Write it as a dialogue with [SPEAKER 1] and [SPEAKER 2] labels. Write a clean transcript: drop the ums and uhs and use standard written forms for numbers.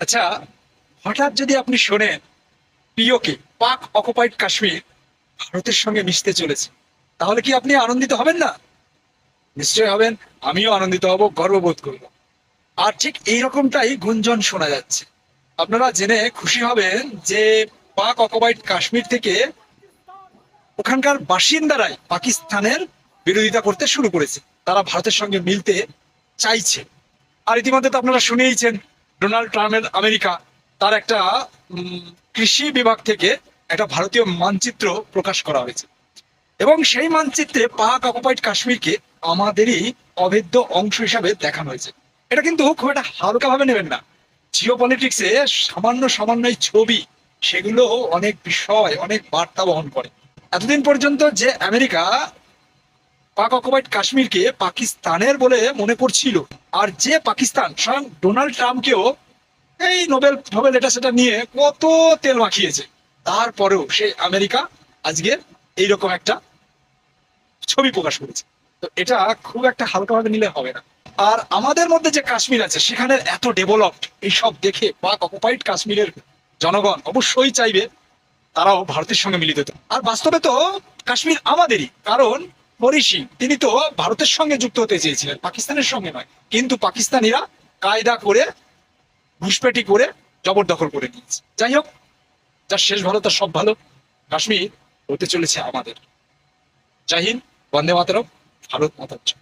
[SPEAKER 1] আচ্ছা, হঠাৎ যদি আপনি শোনেন পিওকে, পাক অকুপাইড কাশ্মীর ভারতের সঙ্গে মিশতে চলেছে, তাহলে কি আপনি আনন্দিত হবেন না? নিশ্চয়ই হবেন। আমিও আনন্দিত হব, গর্ববোধ করব। আর ঠিক এই রকমটাই গুঞ্জন শোনা যাচ্ছে। আপনারা জেনে খুশি হবেন যে পাক অকুপাইড কাশ্মীর থেকে ওখানকার বাসিন্দারাই পাকিস্তানের বিরোধিতা করতে শুরু করেছে। তারা ভারতের সঙ্গে মিলতে চাইছে। আর ইতিমধ্যে তো আপনারা শুনেইছেন, ডোনাল্ড ট্রাম্পের আমেরিকা তার একটা কৃষি বিভাগ থেকে একটা ভারতীয় মানচিত্র প্রকাশ করা হয়েছে, এবং সেই মানচিত্রে পাক অকুপাইড কাশ্মীরকে আমাদেরই অভেদ্য অংশ হিসাবে দেখানো হয়েছে। এটা কিন্তু খুব একটা হালকা ভাবে নেবেন না। জিও পলিটিক্সে সামান্য সামান্য এই ছবি, সেগুলো অনেক বিষয়, অনেক বার্তা বহন করে। এতদিন পর্যন্ত যে আমেরিকা পাক অকুপাইড কাশ্মীরকে পাকিস্তানের বলে মনে করছিল, আর যে পাকিস্তান স্বয়ং ডোনাল্ড ট্রাম্পকেও এই নোবেল নোবেল এটা সেটা নিয়ে কত তেল মাখিয়েছে, তারপরেও সেই আমেরিকা আজকে এইরকম একটা ছবি প্রকাশ করেছে। তো এটা খুব একটা হালকাভাবে নিলে হবে না। আর আমাদের মধ্যে যে কাশ্মীর আছে, সেখানে এত ডেভেলপড, এইসব দেখে পাক অকুপাইড কাশ্মীরের জনগণ অবশ্যই চাইবে তারাও ভারতের সঙ্গে মিলিত হতে। আর বাস্তবে তো কাশ্মীর আমাদেরই, কারণ হরি সিং তিনি তো ভারতের সঙ্গে যুক্ত হতে চেয়েছিলেন, পাকিস্তানের সঙ্গে নয়। কিন্তু পাকিস্তানিরা কায়দা করে, ঘুষপেটি করে জবরদখল করে নিয়েছে। যাই হোক, যার শেষ ভালো তার সব ভালো। কাশ্মীর হতে চলেছে আমাদের। জয় হিন্দ, বন্দে মাতরম, ভারত মাতার জয়।